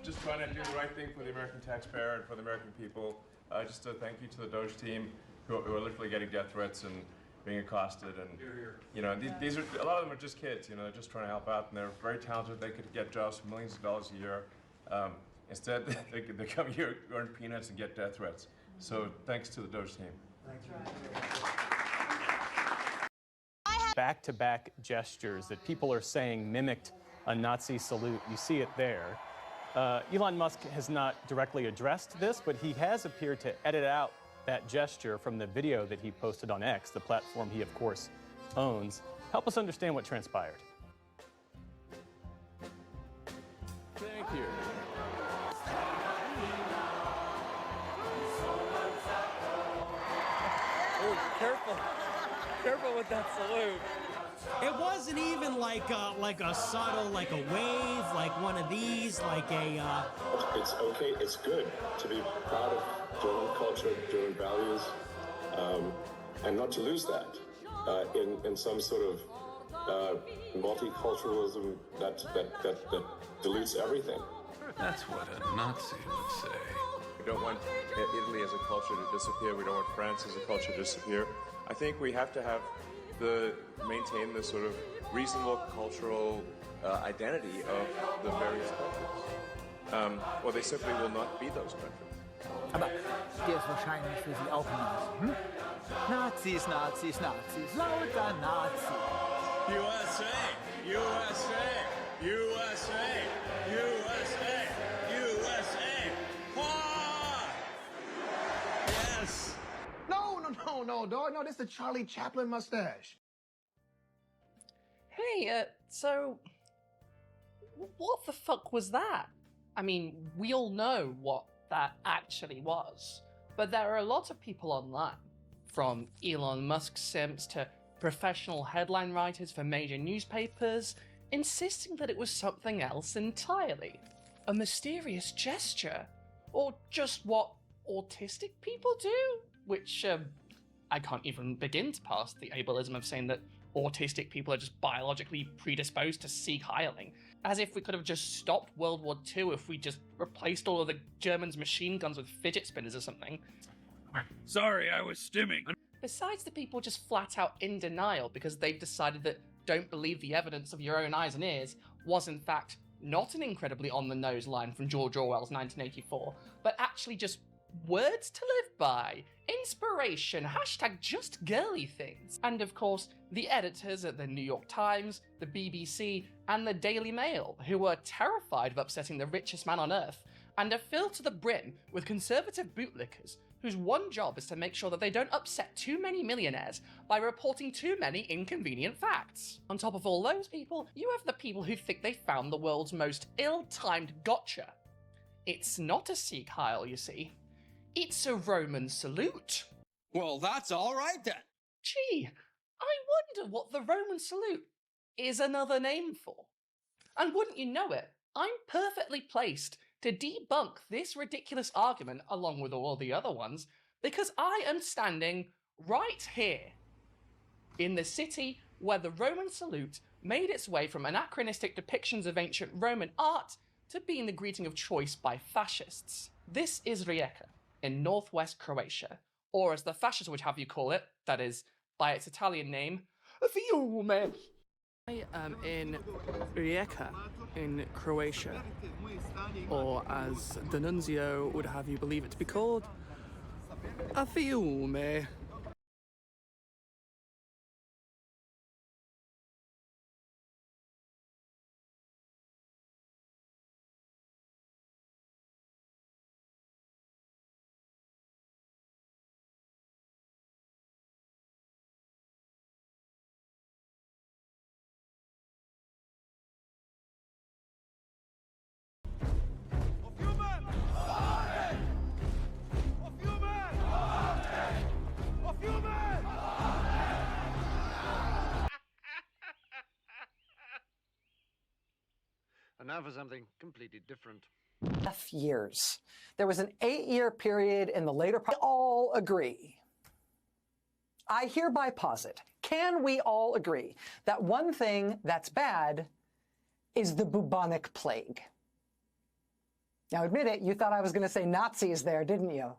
Just trying to do the right thing for the American taxpayer and for the American people. Just a thank you to the DOGE team who are literally getting death threats and being accosted. And you know, these are, a lot of them are just kids. You know, they're just trying to help out, and they're very talented. They could get jobs for millions of dollars a year. Instead, they come here, earn peanuts, and get death threats. So thanks to the DOGE team. Back-to-back gestures that people are saying mimicked a Nazi salute. You see it there. Elon Musk has not directly addressed this, but he has appeared to edit out that gesture from the video that he posted on X, the platform he, of course, owns. Help us understand what transpired. Thank you. Oh, careful. Careful with that salute. It wasn't even like a subtle, like a wave, like one of these, like a. It's okay. It's good to be proud of German culture, German values, and not to lose that in some sort of multiculturalism that dilutes everything. That's what a Nazi would say. We don't want Italy as a culture to disappear. We don't want France as a culture to disappear. I think we have to maintain the sort of reasonable cultural identity of the various countries. Or they simply will not be those countries. Aber der ist wahrscheinlich für Sie auch ein Nazi, hm? Nazis, Nazis, Nazis, lauter Nazi. USA, USA, USA, USA, USA. Ah! Yes. No, dog. No, this is the Charlie Chaplin mustache. Hey, so what the fuck was that? I mean, we all know what that actually was, but there are a lot of people online, from Elon Musk simps to professional headline writers for major newspapers, insisting that it was something else entirely. A mysterious gesture, or just what autistic people do, which I can't even begin to pass the ableism of saying that autistic people are just biologically predisposed to seek heiling. As if we could have just stopped World War II if we just replaced all of the Germans' machine guns with fidget spinners or something. Sorry, I was stimming. Besides the people just flat out in denial because they've decided that don't believe the evidence of your own eyes and ears was in fact not an incredibly on-the-nose line from George Orwell's 1984, but actually just words to live by, inspiration, hashtag just girly things. And of course, the editors at the New York Times, the BBC, and the Daily Mail, who were terrified of upsetting the richest man on earth, and are filled to the brim with conservative bootlickers whose one job is to make sure that they don't upset too many millionaires by reporting too many inconvenient facts. On top of all those people, you have the people who think they found the world's most ill-timed gotcha. It's not a Sieg Heil, you see. It's a Roman salute. Well, that's all right then. Gee, I wonder what the Roman salute is another name for. And wouldn't you know it, I'm perfectly placed to debunk this ridiculous argument along with all the other ones, because I am standing right here in the city where the Roman salute made its way from anachronistic depictions of ancient Roman art to being the greeting of choice by fascists. This is Rijeka, in northwest Croatia, or as the fascists would have you call it, that is, by its Italian name, Fiume. I am in Rijeka, in Croatia, or as the nuncio would have you believe it to be called, a Fiume. And now for something completely different. Years. There was an 8-year period in the later part. We all agree. I hereby posit, can we all agree that one thing that's bad is the bubonic plague? Now admit it, you thought I was going to say Nazis there, didn't you?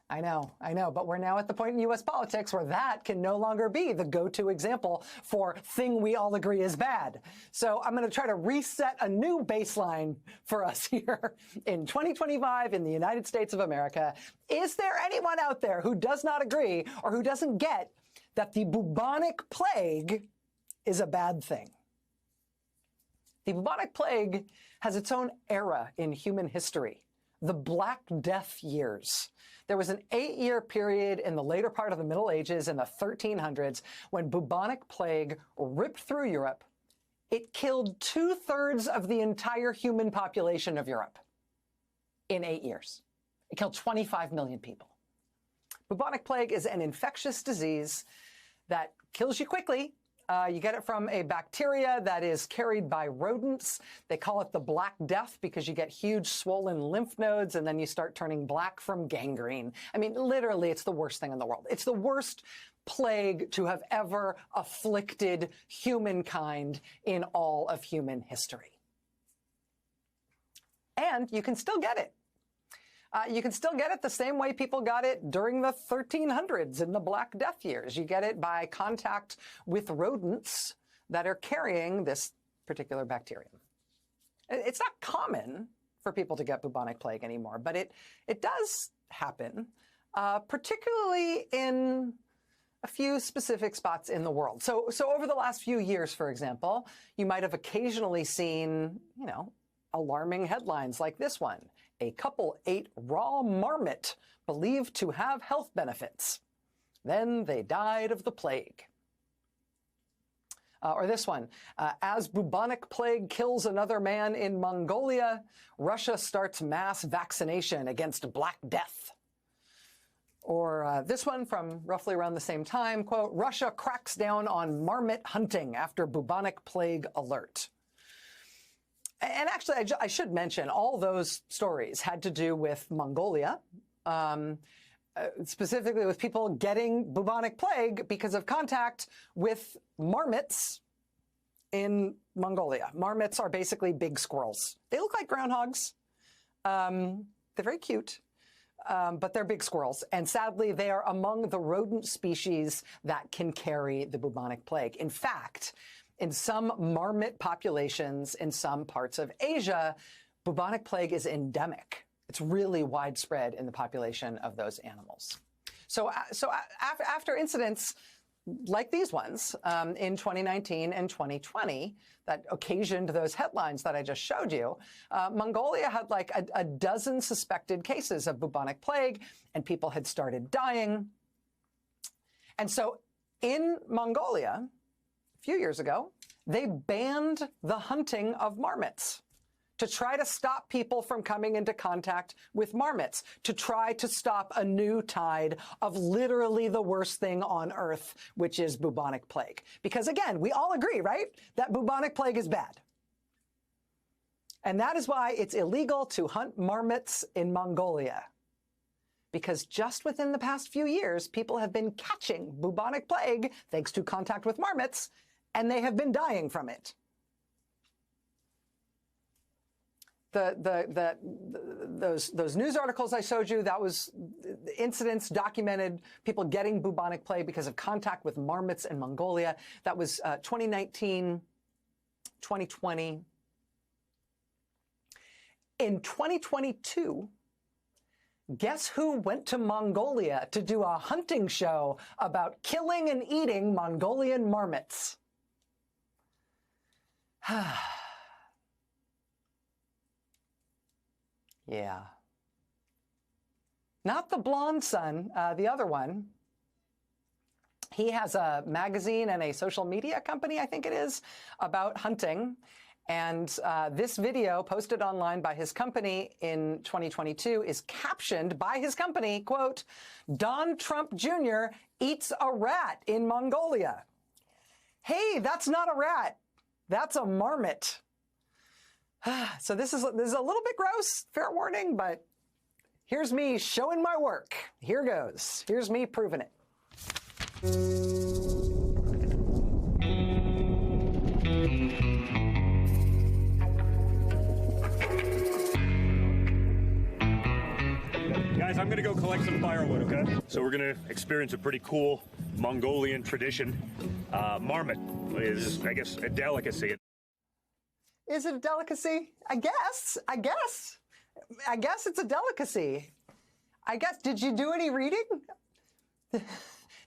I know, but we're now at the point in U.S. politics where that can no longer be the go-to example for thing we all agree is bad. So I'm going to try to reset a new baseline for us here in 2025 in the United States of America. Is there anyone out there who does not agree or who doesn't get that the bubonic plague is a bad thing? The bubonic plague has its own era in human history, the Black Death years. There was an 8-year period in the later part of the Middle Ages in the 1300s when bubonic plague ripped through Europe. It killed 2/3 of the entire human population of Europe in 8 years. It killed 25 million people. Bubonic plague is an infectious disease that kills you quickly. You get it from a bacteria that is carried by rodents. They call it the Black Death because you get huge swollen lymph nodes and then you start turning black from gangrene. I mean, literally, it's the worst thing in the world. It's the worst plague to have ever afflicted humankind in all of human history. And you can still get it. You can still get it the same way people got it during the 1300s in the Black Death years. You get it by contact with rodents that are carrying this particular bacterium. It's not common for people to get bubonic plague anymore, but it does happen, particularly in a few specific spots in the world. So over the last few years, for example, you might have occasionally seen, alarming headlines like this one. A couple ate raw marmot believed to have health benefits. Then they died of the plague. Or this one, as bubonic plague kills another man in Mongolia, Russia starts mass vaccination against Black Death. Or this one from roughly around the same time, quote, Russia cracks down on marmot hunting after bubonic plague alert. And actually, I should mention, all those stories had to do with Mongolia, specifically with people getting bubonic plague because of contact with marmots in Mongolia. Marmots are basically big squirrels. They look like groundhogs. They're very cute, but they're big squirrels. And sadly, they are among the rodent species that can carry the bubonic plague. In fact, in some marmot populations in some parts of Asia, bubonic plague is endemic. It's really widespread in the population of those animals. So after incidents like these ones in 2019 and 2020 that occasioned those headlines that I just showed you, Mongolia had like a dozen suspected cases of bubonic plague, and people had started dying. And so in Mongolia, few years ago, they banned the hunting of marmots to try to stop people from coming into contact with marmots, to try to stop a new tide of literally the worst thing on earth, which is bubonic plague. Because again, we all agree, right, that bubonic plague is bad. And that is why it's illegal to hunt marmots in Mongolia. Because just within the past few years, people have been catching bubonic plague, thanks to contact with marmots, and they have been dying from it. Those news articles I showed you, that was incidents documented, people getting bubonic plague because of contact with marmots in Mongolia. That was 2019, 2020. In 2022, guess who went to Mongolia to do a hunting show about killing and eating Mongolian marmots? Yeah. Not the blonde son, the other one. He has a magazine and a social media company, I think it is, about hunting. And this video posted online by his company in 2022 is captioned by his company, quote, "Don Trump Jr. eats a rat in Mongolia." Hey, that's not a rat. That's a marmot. So this is a little bit gross, fair warning, but here's me showing my work. Here goes. Here's me proving it. Guys, I'm gonna go collect some firewood, okay? So we're gonna experience a pretty cool Mongolian tradition. Marmot is, I guess, a delicacy. Is it a delicacy? I guess it's a delicacy. I guess, did you do any reading? Do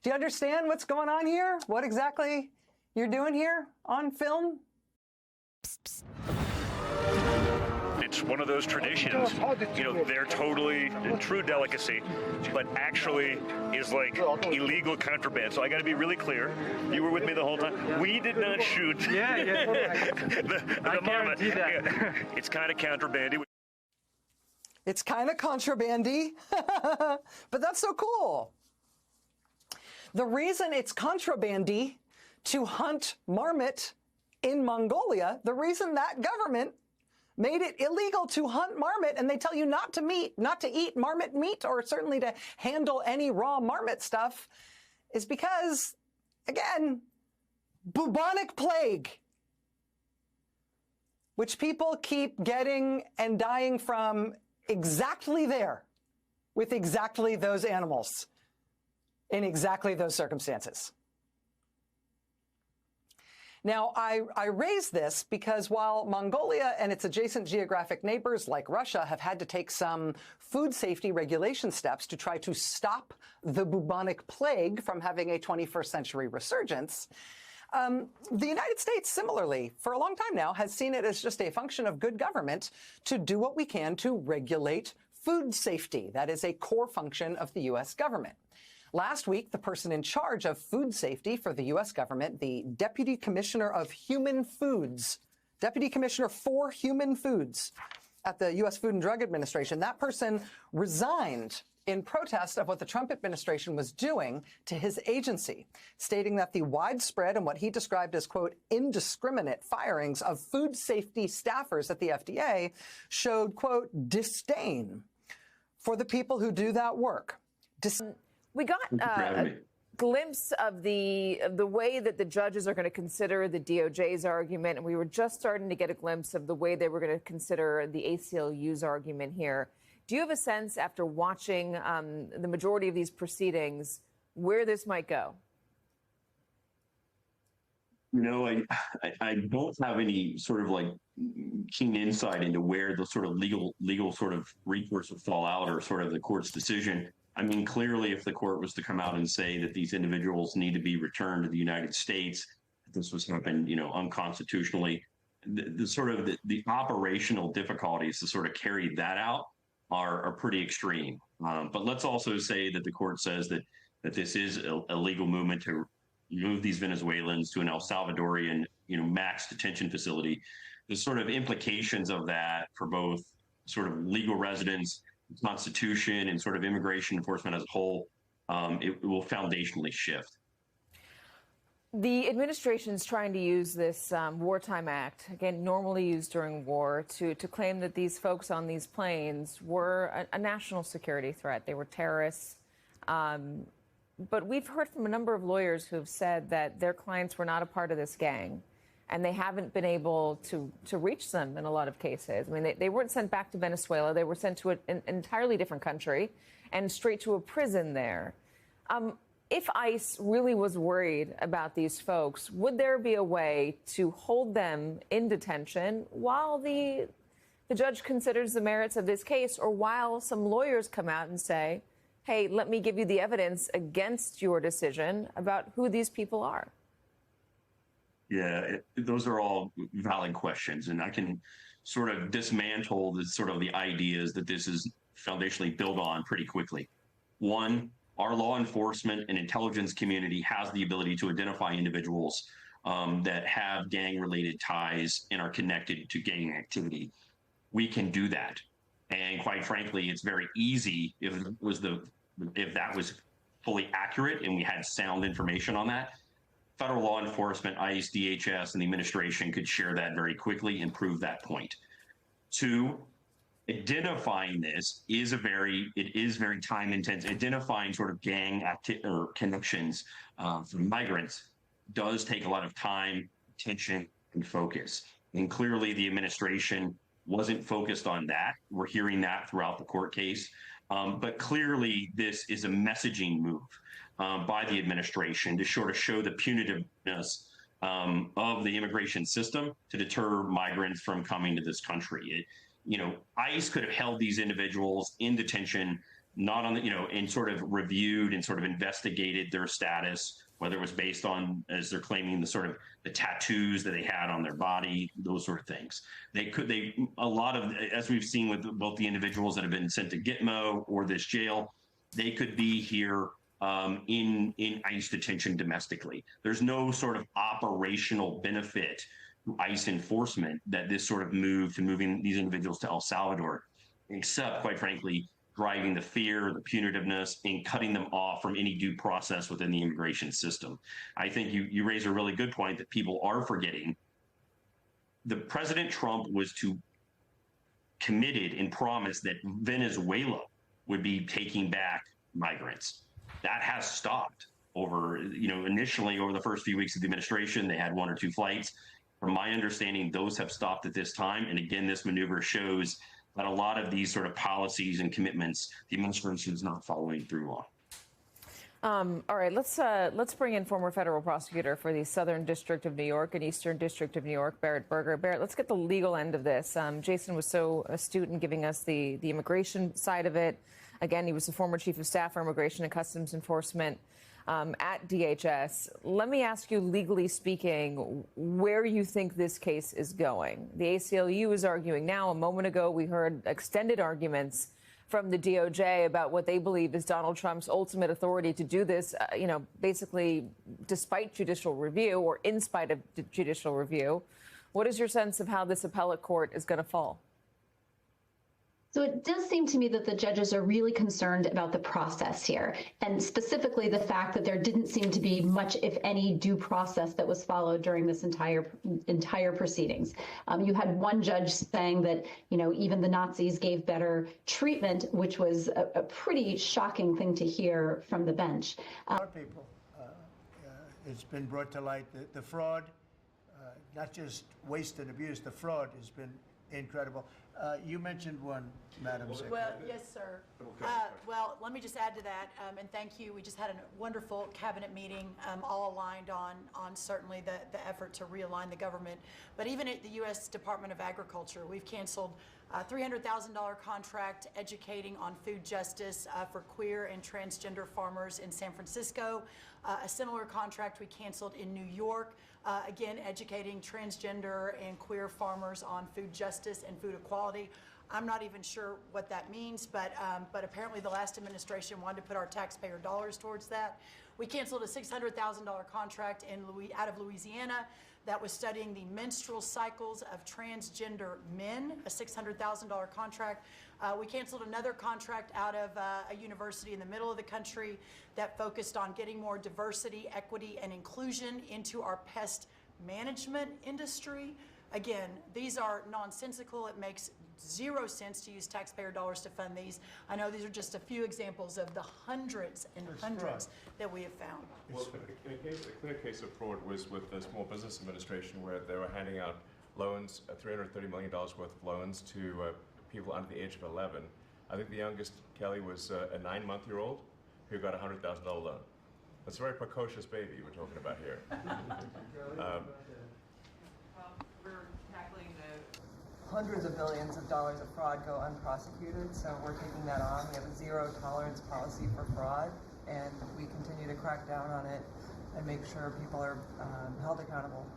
you understand what's going on here? What exactly you're doing here on film? It's one of those traditions, you know, they're totally a true delicacy, but actually is like illegal contraband. So I got to be really clear. You were with me the whole time. We did not shoot the marmot. Yeah. It's kind of contrabandy. It's kind of contrabandy, but that's so cool. The reason it's contrabandy to hunt marmot in Mongolia, the reason that government made it illegal to hunt marmot, and they tell you not to eat marmot meat, or certainly to handle any raw marmot stuff, is because, again, bubonic plague, which people keep getting and dying from exactly there, with exactly those animals, in exactly those circumstances. Now, I raise this because while Mongolia and its adjacent geographic neighbors like Russia have had to take some food safety regulation steps to try to stop the bubonic plague from having a 21st century resurgence, the United States, similarly, for a long time now, has seen it as just a function of good government to do what we can to regulate food safety. That is a core function of the U.S. government. Last week, the person in charge of food safety for the U.S. government, the Deputy Commissioner of Human Foods, Deputy Commissioner for Human Foods at the U.S. Food and Drug Administration, that person resigned in protest of what the Trump administration was doing to his agency, stating that the widespread and what he described as, quote, indiscriminate firings of food safety staffers at the FDA showed, quote, disdain for the people who do that work. We got a glimpse of the way that the judges are going to consider the DOJ's argument, and we were just starting to get a glimpse of the way they were going to consider the ACLU's argument here. Do you have a sense, after watching the majority of these proceedings, where this might go? No, I don't have any sort of like keen insight into where the sort of legal sort of recourse would fall out, or sort of the court's decision. I mean, clearly, if the court was to come out and say that these individuals need to be returned to the United States, if this was happened, you know, unconstitutionally, the operational difficulties to sort of carry that out are pretty extreme. But let's also say that the court says that this is a legal movement to move these Venezuelans to an El Salvadorian, you know, max detention facility. The sort of implications of that for both sort of legal residents, Constitution, and sort of immigration enforcement as a whole, it will foundationally shift. The administration's trying to use this Wartime Act, again, normally used during war, to claim that these folks on these planes were a national security threat. They were terrorists. But we've heard from a number of lawyers who have said that their clients were not a part of this gang, and they haven't been able to reach them in a lot of cases. I mean, they weren't sent back to Venezuela. They were sent to an entirely different country and straight to a prison there. If ICE really was worried about these folks, would there be a way to hold them in detention while the judge considers the merits of this case, or while some lawyers come out and say, hey, let me give you the evidence against your decision about who these people are? Yeah, those are all valid questions, and I can sort of dismantle the ideas that this is foundationally built on pretty quickly. One, our law enforcement and intelligence community has the ability to identify individuals that have gang-related ties and are connected to gang activity. We can do that, and quite frankly, it's very easy if that was fully accurate and we had sound information on that. Federal law enforcement, ICE, DHS, and the administration could share that very quickly and prove that point. Two, identifying this is very time intense. Identifying sort of gang connections for migrants does take a lot of time, attention, and focus. And clearly the administration wasn't focused on that. We're hearing that throughout the court case. But clearly this is a messaging move by the administration to sort of show the punitiveness of the immigration system to deter migrants from coming to this country. ICE could have held these individuals in detention, not on and sort of reviewed and sort of investigated their status, whether it was based on, as they're claiming, the tattoos that they had on their body, those sort of things. A lot of, as we've seen with both the individuals that have been sent to Gitmo or this jail, they could be here in ICE detention domestically. There's no sort of operational benefit to ICE enforcement that this sort of move to moving these individuals to El Salvador, except, quite frankly, driving the fear, the punitiveness, and cutting them off from any due process within the immigration system. I think you raise a really good point that people are forgetting. The President Trump was committed and promised that Venezuela would be taking back migrants. That has stopped initially over the first few weeks of the administration. They had 1 or 2 flights. From my understanding, those have stopped at this time. And again, this maneuver shows that a lot of these sort of policies and commitments, the administration is not following through on. All right, let's bring in former federal prosecutor for the Southern District of New York and Eastern District of New York, Barrett Berger. Barrett, let's get the legal end of this. Jason was so astute in giving us the immigration side of it. Again, he was the former chief of staff for Immigration and Customs Enforcement at DHS. Let me ask you, legally speaking, where you think this case is going. The ACLU is arguing now. A moment ago, we heard extended arguments from the DOJ about what they believe is Donald Trump's ultimate authority to do this, basically despite judicial review or in spite of judicial review. What is your sense of how this appellate court is going to fall? So it does seem to me that the judges are really concerned about the process here, and specifically the fact that there didn't seem to be much, if any, due process that was followed during this entire proceedings. You had one judge saying that, even the Nazis gave better treatment, which was a pretty shocking thing to hear from the bench. People, it's been brought to light the fraud, not just waste and abuse. The fraud has been incredible. You mentioned one, Madam Secretary. Well, yes, sir. Well, let me just add to that, and thank you. We just had a wonderful cabinet meeting, all aligned on certainly the effort to realign the government. But even at the U.S. Department of Agriculture, we've canceled a $300,000 contract educating on food justice for queer and transgender farmers in San Francisco. A similar contract we canceled in New York. Again, educating transgender and queer farmers on food justice and food equality. I'm not even sure what that means, but apparently the last administration wanted to put our taxpayer dollars towards that. We canceled a $600,000 contract out of Louisiana that was studying the menstrual cycles of transgender men, a $600,000 contract. We canceled another contract out of a university in the middle of the country that focused on getting more diversity, equity, and inclusion into our pest management industry. again, these are nonsensical. It makes zero sense to use taxpayer dollars to fund these. I know these are just a few examples of the hundreds and hundreds that we have found. Well, a clear case of fraud was with the Small Business Administration, where they were handing out loans, $330 million worth of loans to people under the age of 11. I think the youngest, Kelly, was a 9-month-old who got a $100,000 loan. That's a very precocious baby we're talking about here. We're tackling the hundreds of billions of dollars of fraud go unprosecuted, so we're taking that on. We have a zero tolerance policy for fraud, and we continue to crack down on it and make sure people are held accountable.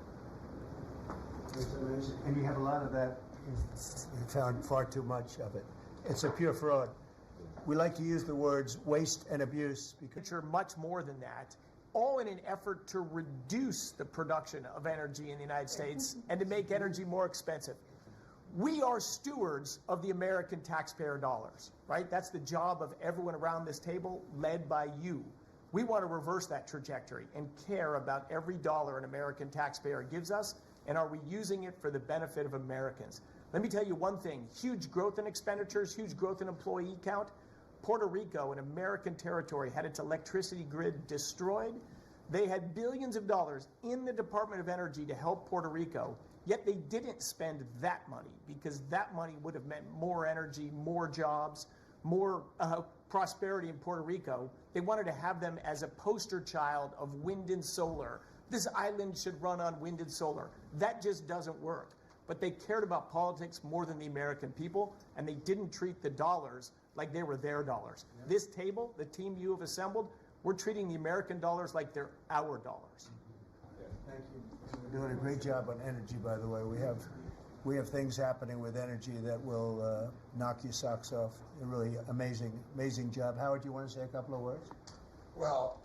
And you have a lot of that. You found far too much of it. It's a pure fraud. We like to use the words waste and abuse because are much more than that, all in an effort to reduce the production of energy in the United States and to make energy more expensive. We are stewards of the American taxpayer dollars, right? That's the job of everyone around this table, led by you. We want to reverse that trajectory and care about every dollar an American taxpayer gives us, and are we using it for the benefit of Americans? Let me tell you one thing, huge growth in expenditures, huge growth in employee count. Puerto Rico, an American territory, had its electricity grid destroyed. They had billions of dollars in the Department of Energy to help Puerto Rico, yet they didn't spend that money because that money would have meant more energy, more jobs, more prosperity in Puerto Rico. They wanted to have them as a poster child of wind and solar. This island should run on wind and solar. That just doesn't work. But they cared about politics more than the American people, and they didn't treat the dollars like they were their dollars. Yep. This table, the team you have assembled, we're treating the American dollars like they're our dollars. Thank you. We're doing a great job on energy, by the way. We have things happening with energy that will knock your socks off. A really amazing job. Howard, do you want to say a couple of words? Well,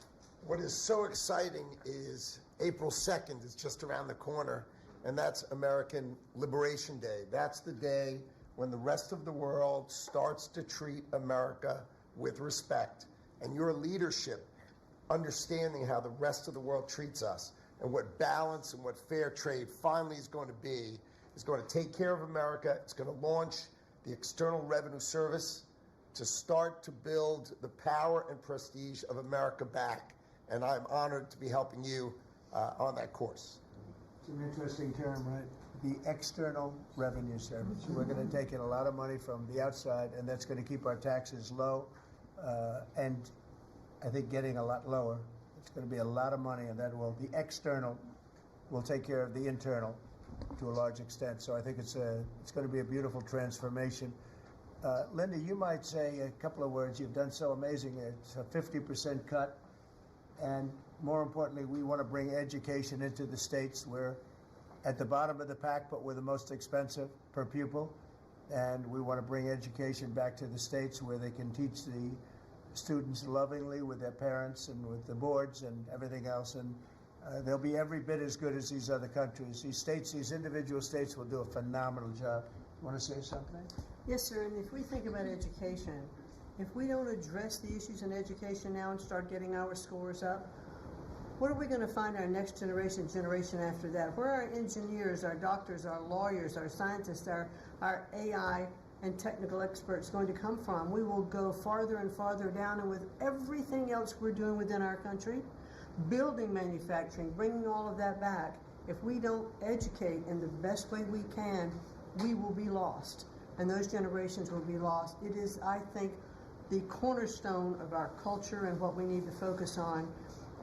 what is so exciting is April 2nd is just around the corner, and that's American Liberation Day. That's the day when the rest of the world starts to treat America with respect. And your leadership, understanding how the rest of the world treats us and what balance and what fair trade finally is going to be, is going to take care of America. It's going to launch the External Revenue Service to start to build the power and prestige of America back. And I'm honored to be helping you on that course. It's an interesting term, right? The External Revenue Service. We're going to take in a lot of money from the outside, and that's going to keep our taxes low, and I think getting a lot lower. It's going to be a lot of money, and the external will take care of the internal to a large extent. So I think it's going to be a beautiful transformation. Linda, you might say a couple of words. You've done so amazing. It's a 50% cut, and more importantly, we want to bring education into the states. We're at the bottom of the pack, but we're the most expensive per pupil. And we want to bring education back to the states where they can teach the students lovingly with their parents and with the boards and everything else. And they'll be every bit as good as these other countries. These individual states will do a phenomenal job. You want to say something? Yes, sir. And if we think about education, if we don't address the issues in education now and start getting our scores up, what are we going to find our next generation after that? Where are our engineers, our doctors, our lawyers, our scientists, our AI and technical experts going to come from? We will go farther and farther down, and with everything else we're doing within our country, building manufacturing, bringing all of that back, if we don't educate in the best way we can, we will be lost, and those generations will be lost. It is, I think, the cornerstone of our culture and what we need to focus on.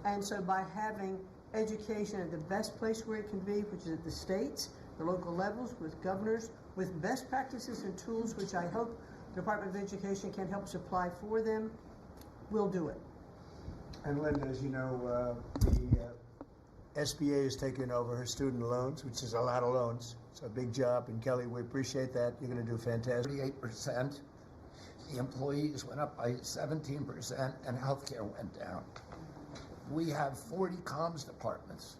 And so by having education at the best place where it can be, which is at the states, the local levels, with governors, with best practices and tools, which I hope the Department of Education can help supply for them, we'll do it. And Linda, as you know, the SBA has taken over her student loans, which is a lot of loans. It's a big job. And Kelly, we appreciate that. You're going to do fantastic. 38%. The employees went up by 17%, and healthcare went down. We have 40 comms departments.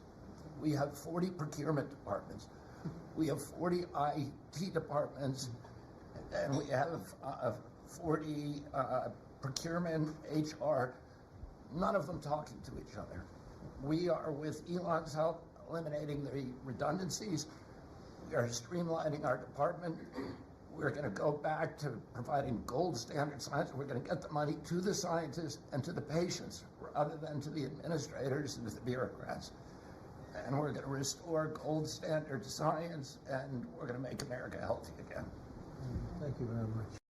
We have 40 procurement departments. We have 40 IT departments, and we have 40 procurement, HR, none of them talking to each other. We are, with Elon's help, eliminating the redundancies. We are streamlining our department. We're going to go back to providing gold standard science. We're going to get the money to the scientists and to the patients rather than to the administrators and to the bureaucrats. And we're going to restore gold standard science, and we're going to make America healthy again. Thank you very much.